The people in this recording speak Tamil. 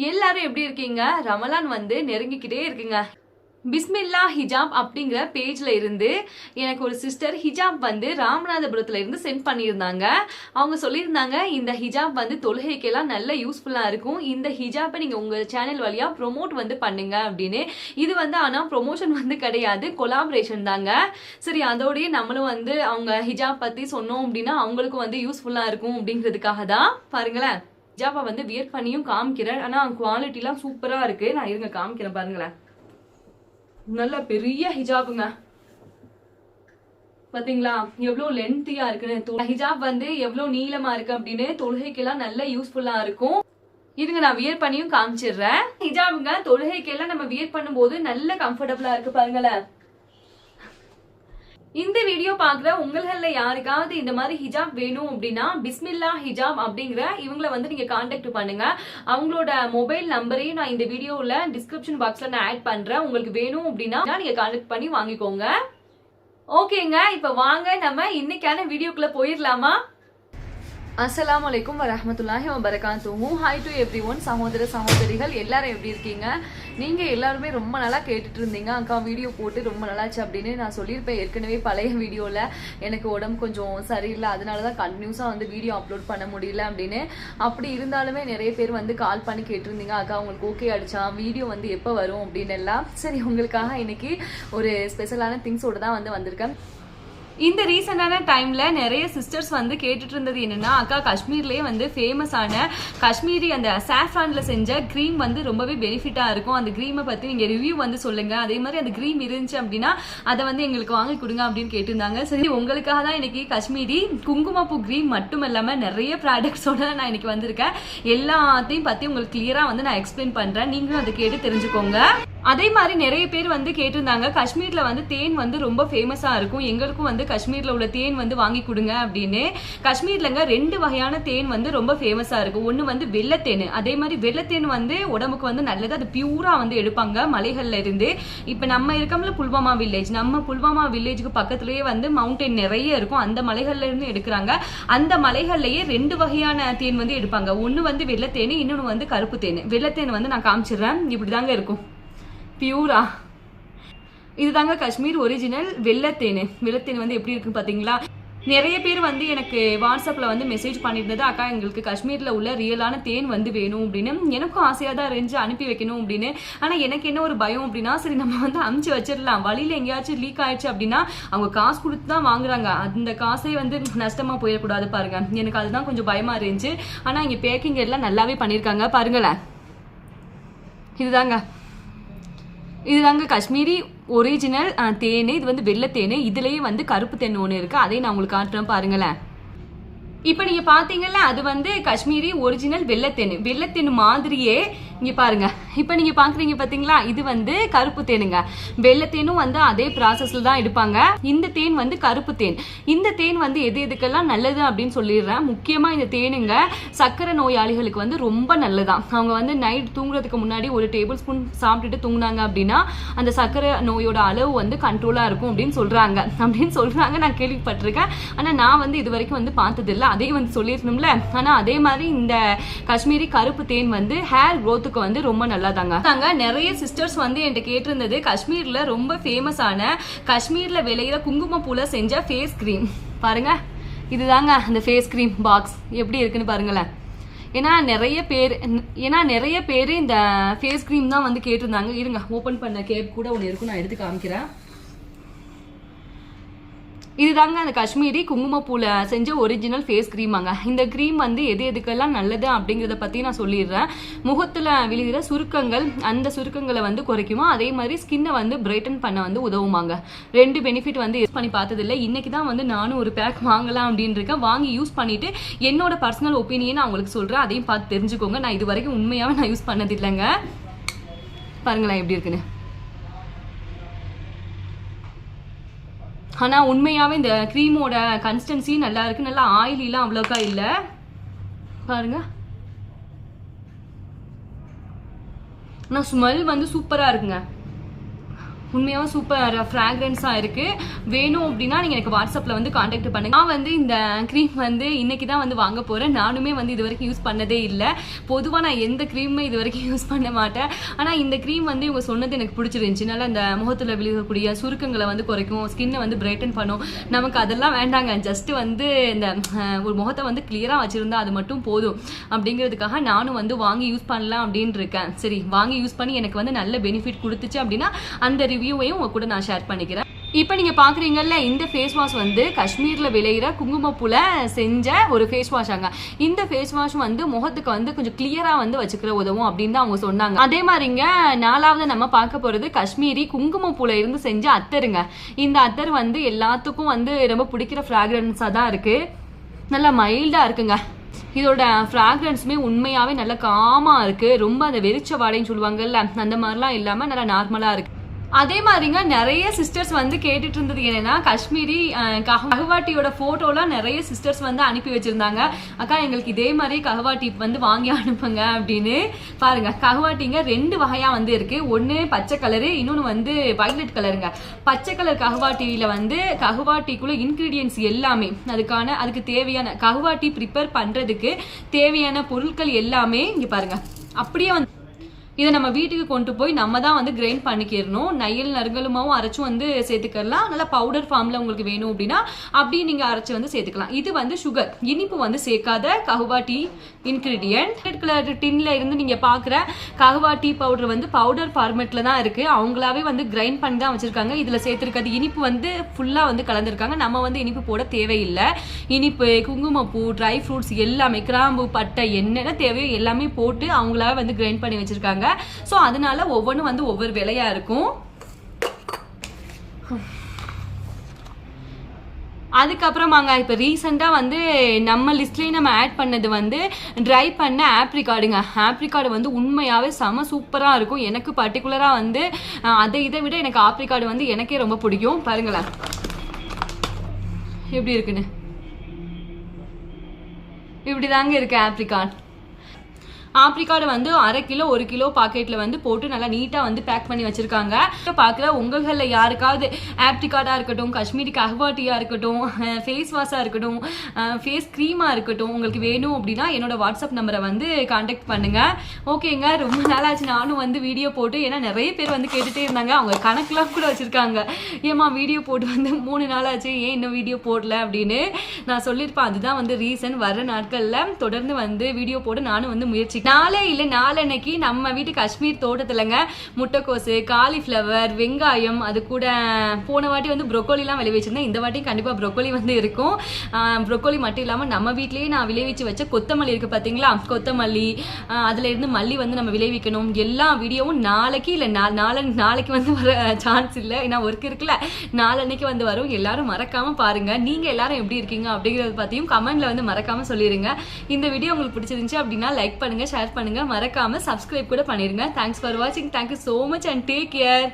எல்லாரும் எப்படி இருக்கீங்க? ரமலான் வந்து நெருங்கிக்கிட்டே இருக்குங்க. பிஸ்மில்லா ஹிஜாப் அப்படிங்கிற பேஜ்ல இருந்து எனக்கு ஒரு சிஸ்டர் ஹிஜாப் வந்து ராமநாதபுரத்துல இருந்து சென்ட் பண்ணியிருந்தாங்க. அவங்க சொல்லியிருந்தாங்க, இந்த ஹிஜாப் வந்து தொழுகைக்கெல்லாம் நல்ல யூஸ்ஃபுல்லா இருக்கும். இந்த ஹிஜாப்பை நீங்க உங்க சேனல் வழியா ப்ரொமோட் வந்து பண்ணுங்க அப்படின்னு. இது வந்து ஆனா ப்ரொமோஷன் வந்து கிடையாது, கொலாபரேஷன் தாங்க. சரி, அதோடய நம்மளும் வந்து அவங்க ஹிஜாப் பத்தி சொன்னோம் அப்படின்னா அவங்களுக்கும் வந்து யூஸ்ஃபுல்லா இருக்கும் அப்படிங்கிறதுக்காக தான். பாருங்களேன், ஹிஜாப்பை வந்து வியர் பண்ணியும் காமிக்கிறேன். ஆனா குவாலிட்டிலாம் சூப்பரா இருக்கு. நான் இருங்க காமிக்கிறேன் பாருங்களேன். நல்ல பெரிய ஹிஜாபுங்க. பாத்தீங்களா எவ்வளவு லென்த்தியா இருக்குன்னு. ஹிஜாப் வந்து எவ்வளவு நீளமா இருக்கு அப்படின்னு தொழுகைக்கெல்லாம் நல்ல யூஸ்ஃபுல்லா இருக்கும். இதுங்க நான் வியர் பண்ணியும் காமிச்சிடுறேன். ஹிஜாபுங்க தொழுகைக்கெல்லாம் நம்ம வியர் பண்ணும்போது நல்ல கம்ஃபர்டபுளா இருக்கு பாருங்களேன். இந்த வீடியோ பாக்குற உங்கள யாருக்காவது இந்த மாதிரி ஹிஜாப் வேணும் அப்படின்னா பிஸ்மில்லா ஹிஜாப் அப்படிங்கிற இவங்களை வந்து நீங்க கான்டாக்ட் பண்ணுங்க. அவங்களோட மொபைல் நம்பரையும் நான் இந்த வீடியோல டிஸ்கிரிப்ஷன் பாக்ஸ்ல நான் ஆட் பண்றேன். உங்களுக்கு வேணும் அப்படின்னா நீங்க கான்டாக்ட் பண்ணி வாங்கிக்கோங்க. ஓகேங்க, இப்ப வாங்க நம்ம இன்னைக்கான வீடியோக்குள்ள போயிடலாமா? அஸ்ஸலாமு அலைக்கும் வரஹ்மத்துல்லாஹி வபரகாத்துஹு. Hi to every one. சகோதர சகோதரிகள் எல்லாரும் எப்படி இருக்கீங்க? நீங்க எல்லாருமே ரொம்ப நல்லா கேட்டுட்டு இருந்தீங்க, அக்கா வீடியோ போட்டு ரொம்ப நல்லாச்சு அப்படின்னு. நான் சொல்லியிருப்பேன் ஏற்கனவே பழைய வீடியோல எனக்கு உடம்பு கொஞ்சம் சரியில்லை, அதனாலதான் கண்டினியூஸா வந்து வீடியோ அப்லோட் பண்ண முடியல அப்படின்னு. அப்படி இருந்தாலுமே நிறைய பேர் வந்து கால் பண்ணி கேட்டிருந்தீங்க, அக்கா உங்களுக்கு ஓகே அடிச்சா வீடியோ வந்து எப்போ வரும் அப்படின்னு எல்லாம். சரி, உங்களுக்காக இன்னைக்கு ஒரு ஸ்பெஷலான திங்ஸோட தான் வந்து வந்திருக்கேன். இந்த ரீசெண்டான டைம்ல நிறைய சிஸ்டர்ஸ் வந்து கேட்டுட்டு இருந்தது என்னன்னா, அக்கா காஷ்மீர்லயே வந்து ஃபேமஸான காஷ்மீரி அந்த சாஃப்ரான்ல செஞ்ச கிரீம் வந்து ரொம்பவே பெனிஃபிட்டா இருக்கும். அந்த கிரீமை பத்தி நீங்க ரிவ்யூ வந்து சொல்லுங்க. அதே மாதிரி அந்த கிரீம் இருந்துச்சு அப்படின்னா அதை வந்து எங்களுக்கு வாங்கி கொடுங்க அப்படின்னு கேட்டிருந்தாங்க. சரி, உங்களுக்காக தான் இன்னைக்கு காஷ்மீரி குங்குமப்பூ கிரீம் மட்டும் இல்லாம நிறைய ப்ராடக்ட்ஸோட நான் இன்னைக்கு வந்திருக்கேன். எல்லாத்தையும் பத்தி உங்களுக்கு கிளியரா வந்து நான் எக்ஸ்பிளைன் பண்றேன். நீங்களும் அதை கேட்டு தெரிஞ்சுக்கோங்க. அதே மாதிரி நிறைய பேர் வந்து கேட்டிருந்தாங்க, காஷ்மீர்ல வந்து தேன் வந்து ரொம்ப ஃபேமஸா இருக்கும், எங்களுக்கும் வந்து காஷ்மீர்ல உள்ள தேன் வந்து வாங்கி கொடுங்க அப்படின்னு. காஷ்மீர்லங்க 2 வகையான தேன் வந்து ரொம்ப ஃபேமஸா இருக்கும். ஒன்னு வந்து வெள்ளத்தேன். அதே மாதிரி வெள்ளத்தேன் வந்து உடம்புக்கு வந்து நல்லது, அது பியூரா வந்து எடுப்பாங்க மலைகள்ல இருந்து. இப்ப நம்ம இருக்கோம்ல புல்வாமா வில்லேஜ், நம்ம புல்வாமா வில்லேஜுக்கு பக்கத்துலயே வந்து மவுண்டைன் நிறைய இருக்கும், அந்த மலைகள்ல இருந்து எடுக்கிறாங்க. அந்த மலைகள்லயே 2 வகையான தேன் வந்து எடுப்பாங்க. ஒன்னு வந்து வெள்ளத்தேன், இன்னொன்னு வந்து கருப்பு தேன். வெள்ளத்தேன் வந்து நான் காமிச்சிடுறேன், இப்படிதாங்க இருக்கும் பியூரா. இதுதாங்க காஷ்மீர் ஒரிஜினல் வெள்ளத்தேன். வெள்ளத்தேன் வந்து எப்படி இருக்கு பாத்தீங்களா? நிறைய பேர் வந்து எனக்கு வாட்ஸ்அப்ல வந்து மெசேஜ் பண்ணியிருந்தது, அக்கா எங்களுக்கு காஷ்மீர்ல உள்ள ரியலான தேன் வந்து வேணும் அப்படின்னு. எனக்கும் ஆசையா தான் இருந்துச்சு அனுப்பி வைக்கணும் அப்படின்னு. ஆனா எனக்கு என்ன ஒரு பயம் அப்படின்னா, சரி நம்ம வந்து அமுச்சு வச்சிடலாம், வழியில எங்கேயாச்சும் லீக் ஆயிடுச்சு அப்படின்னா அவங்க காசு கொடுத்து தான் வாங்குறாங்க, அந்த காசை வந்து நஷ்டமா போயிடக்கூடாது பாருங்க. எனக்கு அதுதான் கொஞ்சம் பயமா இருந்துச்சு. ஆனா இங்க பேக்கிங் எல்லாம் நல்லாவே பண்ணிருக்காங்க பாருங்களேன். இதுதாங்க காஷ்மீரி ஒரிஜினல் தேன். இது வந்து வெள்ளத்தேன். இதுலயே வந்து கருப்பு தேன் ஒன்று இருக்கு, அதையும் நான் உங்களுக்கு காட்டுறேன் பாருங்களேன். இப்ப நீங்க பாத்தீங்கல்ல, அது வந்து காஷ்மீரி ஒரிஜினல் வெள்ளத்தேன். வெள்ளத்தேன் மாதிரியே இங்க பாருங்க. இப்ப நீங்க பாக்குறீங்க பாத்தீங்களா, இது வந்து கருப்பு தேனுங்க. வெள்ளத்தேனும் வந்து அதே ப்ராசஸ்ல தான் எடுப்பாங்க. இந்த தேன் வந்து கருப்பு தேன். இந்த தேன் வந்து எது எதுக்கெல்லாம் நல்லது அப்படின்னு சொல்லிடுறேன். முக்கியமா இந்த தேனுங்க சக்கரை நோயாளிகளுக்கு வந்து ரொம்ப நல்லதான். அவங்க வந்து நைட் தூங்குறதுக்கு முன்னாடி ஒரு டேபிள் ஸ்பூன் சாப்பிட்டுட்டு தூங்குனாங்க அப்படின்னா அந்த சக்கரை நோயோட அளவு வந்து கண்ட்ரோலா இருக்கும் அப்படின்னு சொல்றாங்க. நான் கேள்விப்பட்டிருக்கேன். ஆனா நான் வந்து இது வரைக்கும் வந்து பார்த்தது இல்லை, அதே வந்து சொல்லிருக்கணும்ல. ஆனா அதே மாதிரி இந்த காஷ்மீரி கருப்பு தேன் வந்து ஹேர் க்ரோத்துக்கு வந்து ரொம்ப நல்லதாங்க. நிறைய சிஸ்டர்ஸ் வந்து என்கிட்ட கேட்டிருந்தது, காஷ்மீர்ல ரொம்ப ஃபேமஸான காஷ்மீர்ல விளையிற குங்குமப்பூல செஞ்ச ஃபேஸ் கிரீம் பாருங்க. இதுதாங்க அந்த ஃபேஸ் கிரீம் பாக்ஸ் எப்படி இருக்குன்னு பாருங்களேன். ஏன்னா நிறைய பேர் இந்த ஃபேஸ் கிரீம் தான் வந்து கேட்டிருந்தாங்க. இருங்க, ஓபன் பண்ண கேப் கூட ஒன்று இருக்கும், நான் எடுத்து காமிக்கிறேன். இதுதாங்க அந்த காஷ்மீரி குங்குமப்பூல செஞ்ச ஒரிஜினல் ஃபேஸ் கிரீமாங்க. இந்த கிரீம் வந்து எது எதுக்கெல்லாம் நல்லது அப்படிங்கிறத பத்தி நான் சொல்லிடுறேன். முகத்துல விழுகிற சுருக்கங்கள், அந்த சுருக்கங்களை வந்து குறைக்குமா, அதே மாதிரி ஸ்கின்னை வந்து பிரைட்டன் பண்ண வந்து உதவுமாங்க. 2 பெனிஃபிட் வந்து யூஸ் பண்ணி பார்த்ததில்லை. இன்னைக்கு தான் வந்து நானும் ஒரு பேக் வாங்கலாம் அப்படின்னு இருக்கேன். வாங்கி யூஸ் பண்ணிட்டு என்னோட பர்சனல் ஒப்பீனியன் நான் உங்களுக்கு சொல்றேன், அதையும் பார்த்து தெரிஞ்சுக்கோங்க. நான் இது வரைக்கும் உண்மையாவே நான் யூஸ் பண்ணது இல்லைங்க. பாருங்களேன் எப்படி இருக்குன்னு. ஆனா உண்மையாவே இந்த கிரீமோட கன்சிஸ்டன்சி நல்லா இருக்கு, நல்லா ஆயிலிலாம் அவ்வளோக்கா இல்லை பாருங்க. ஆனா ஸ்மெல் வந்து சூப்பரா இருக்குங்க. உண்மையாகவும் சூப்பர் ஃப்ராக்ரன்ஸாக இருக்குது. வேணும் அப்படின்னா நீங்கள் எனக்கு வாட்ஸ்அப்பில் வந்து காண்டாக்ட் பண்ணுங்க. நான் வந்து இந்த க்ரீம் வந்து இன்றைக்கி தான் வந்து வாங்க போகிறேன். நானுமே வந்து இது வரைக்கும் யூஸ் பண்ணதே இல்லை. பொதுவாக நான் எந்த க்ரீமுமே இது வரைக்கும் யூஸ் பண்ண மாட்டேன். ஆனால் இந்த க்ரீம் வந்து இவங்க சொன்னது எனக்கு பிடிச்சிருந்துச்சி. நல்லா இந்த முகத்தில் விழுகக்கூடிய சுருக்கங்களை வந்து குறைக்கும், ஸ்கின்னை வந்து பிரைட்டன் பண்ணும். நமக்கு அதெல்லாம் வேண்டாங்க, ஜஸ்ட் வந்து இந்த ஒரு முகத்தை வந்து கிளியராக வச்சுருந்தா அது மட்டும் போதும் அப்படிங்கிறதுக்காக நானும் வந்து வாங்கி யூஸ் பண்ணலாம் அப்படின்னு இருக்கேன். சரி, வாங்கி யூஸ் பண்ணி எனக்கு வந்து நல்ல பெனிஃபிட் கொடுத்துச்சு அப்படின்னா அந்த ரிவ்யூவையும் உங்க கூட நான் ஷேர் பண்ணிக்கிறேன். இப்போ நீங்கள் பார்க்குறீங்கல்ல, இந்த ஃபேஸ் வாஷ் வந்து காஷ்மீரில் விளையிற குங்குமப்பூல செஞ்ச ஒரு ஃபேஸ் வாஷ் ஆங்க. இந்த ஃபேஸ் வாஷ் வந்து முகத்துக்கு வந்து கொஞ்சம் கிளியராக வந்து வச்சுக்கிற உதவும் அப்படின்னு தான் அவங்க சொன்னாங்க. அதே மாதிரிங்க 4வது நம்ம பார்க்க போகிறது காஷ்மீரி குங்குமப்பூல இருந்து செஞ்ச அத்தருங்க. இந்த அத்தர் வந்து எல்லாத்துக்கும் வந்து ரொம்ப பிடிக்கிற ஃப்ராக்ரன்ஸாக தான் இருக்குது. நல்லா மைல்டாக இருக்குங்க. இதோட ஃப்ராக்ரன்ஸுமே உண்மையாகவே நல்ல காமாக இருக்குது. ரொம்ப அந்த வெறிச்ச வாடைன்னு சொல்லுவாங்கல்ல, அந்த மாதிரிலாம் இல்லாமல் நல்லா நார்மலாக இருக்குது. அதே மாதிரிங்க நிறைய சிஸ்டர்ஸ் வந்து கேட்டுட்டு இருந்தது என்னன்னா, காஷ்மீரி கஹ்வாட்டியோட போட்டோலாம் நிறைய சிஸ்டர்ஸ் வந்து அனுப்பி வச்சிருந்தாங்க. அக்கா எங்களுக்கு இதே மாதிரி கஹ்வாட்டி வந்து வாங்கி அனுப்புங்க அப்படின்னு. பாருங்க, கஹ்வாட்டிங்க 2 வகையா வந்து இருக்கு. ஒன்னு பச்சை கலரு, இன்னொன்னு வந்து வயலட் கலருங்க. பச்சை கலர் கஹ்வாட்டியில வந்து கஹ்வாட்டிக்குள்ள இன்கிரீடியன்ஸ் எல்லாமே அதுக்கு தேவையான கஹ்வாட்டி ப்ரிப்பேர் பண்றதுக்கு தேவையான பொருட்கள் எல்லாமே இங்க பாருங்க அப்படியே வந்து இதை நம்ம வீட்டுக்கு கொண்டு போய் நம்ம தான் வந்து கிரைண்ட் பண்ணிக்கிறணும். நெய்யல் நறுங்கலுமாவும் அரைச்சும் வந்து சேர்த்துக்கலாம். நல்லா பவுடர் ஃபார்மில் உங்களுக்கு வேணும் அப்படின்னா அப்படியே நீங்கள் அரைச்சி வந்து சேர்த்துக்கலாம். இது வந்து சுகர், இனிப்பு வந்து சேர்க்காத கஹ்வாட்டி இன்கிரீடியன்ட். ரெட் கலர் டின்ல இருந்து நீங்கள் பார்க்குற கஹ்வாட்டி பவுடர் வந்து பவுடர் ஃபார்மேட்டில் தான் இருக்குது. அவங்களாவே வந்து கிரைண்ட் பண்ணி தான் வச்சுருக்காங்க. இதில் சேர்த்துருக்கிறது இனிப்பு வந்து ஃபுல்லாக வந்து கலந்துருக்காங்க. நம்ம வந்து இனிப்பு போட தேவையில்லை. இனிப்பு, குங்குமப்பூ, ட்ரை ஃப்ரூட்ஸ் எல்லாமே, கிராம்பு, பட்டை, என்னென்ன தேவையோ எல்லாமே போட்டு அவங்களாவே வந்து கிரைண்ட் பண்ணி வச்சுருக்காங்க. சோ அதனால ஒவ்வொன்றும் வந்து ஒவ்வொரு விலையா இருக்கும். அதுக்கப்புறமாங்க இப்போ ரீசெண்டாக வந்து நம்ம லிஸ்ட்லேயே நம்ம ஆட் பண்ணது வந்து ட்ரை பண்ண ஆப்ரிகாடுங்க. ஆப்ரிகாடு வந்து உண்மையாகவே செம சூப்பராக இருக்கும். எனக்கு பர்டிகுலராக வந்து இதை விட எனக்கு ஆப்ரிகாடு வந்து எனக்கே ரொம்ப பிடிக்கும். பாருங்களேன் எப்படி இருக்குன்னு. இப்படி தாங்க இருக்கு ஆப்ரிகாட். ஆப்ரிகாடு வந்து 1/2 கிலோ 1 கிலோ பாக்கெட்ல வந்து போட்டு நல்லா நீட்டா வந்து பேக் பண்ணி வச்சிருக்காங்க. பாக்குற உங்கள்ல யாருக்காவது ஆப்ரிகாடா இருக்கட்டும், காஷ்மீரி கஹ்வாட்டியா இருக்கட்டும், ஃபேஸ் வாஷா இருக்கட்டும், ஃபேஸ் கிரீமா இருக்கட்டும், உங்களுக்கு வேணும் அப்படின்னா என்னோட வாட்ஸ்அப் நம்பரை வந்து கான்டாக்ட் பண்ணுங்க. ஓகேங்க, ரொம்ப நாளாச்சு நானும் வந்து வீடியோ போட்டு. ஏன்னா நிறைய பேர் வந்து கேட்டுட்டே இருந்தாங்க. அவங்க கணக்கெல்லாம் கூட வச்சிருக்காங்க, ஏமா வீடியோ போட்டு வந்து 3 நாளாச்சு, ஏன் இன்னும் வீடியோ போடல அப்படின்னு. நான் சொல்லியிருப்பேன், அதுதான் வந்து ரீசன். வர்ற நாட்கள்ல தொடர்ந்து வந்து வீடியோ போட்டு நானும் வந்து முயற்சி. நாளே இல்லை நாளன்னைக்கு நம்ம வீட்டு காஷ்மீர் தோட்டத்துலங்க முட்டைக்கோசு, காலிஃப்ளவர், வெங்காயம், அது கூட போன வாட்டி வந்து ப்ரொக்கோலிலாம் விளைவிச்சிருந்தேன். இந்த வாட்டி கண்டிப்பாக ப்ரொக்கோலி வந்து இருக்கும். ப்ரொக்கோலி மட்டும் இல்லாமல் நம்ம வீட்லேயே நான் விளைவிச்சு வச்ச கொத்தமல்லி இருக்குது பார்த்தீங்களா, கொத்தமல்லி, அதில் இருந்து மல்லி வந்து நம்ம விளைவிக்கணும். எல்லா வீடியோவும் நாளைக்கு இல்லை நாளைக்கு வந்து வர சான்ஸ் இல்லை, ஏன்னா ஒர்க் இருக்குல்ல. நாளன்னைக்கு வந்து வரும். எல்லாரும் மறக்காமல் பாருங்கள். நீங்கள் எல்லாரும் எப்படி இருக்கீங்க அப்படிங்கிறத பற்றியும் கமெண்ட்ல வந்து மறக்காமல் சொல்லிடுங்க. இந்த வீடியோ உங்களுக்கு பிடிச்சிருந்துச்சு அப்படின்னா லைக் பண்ணுங்க, ஷேர் பண்ணுங்க, மறக்காம சப்ஸ்கிரைப் கூட பண்ணிருங்க. தேங்க்ஸ் ஃபார் வாட்சிங். Thank you so much and take care.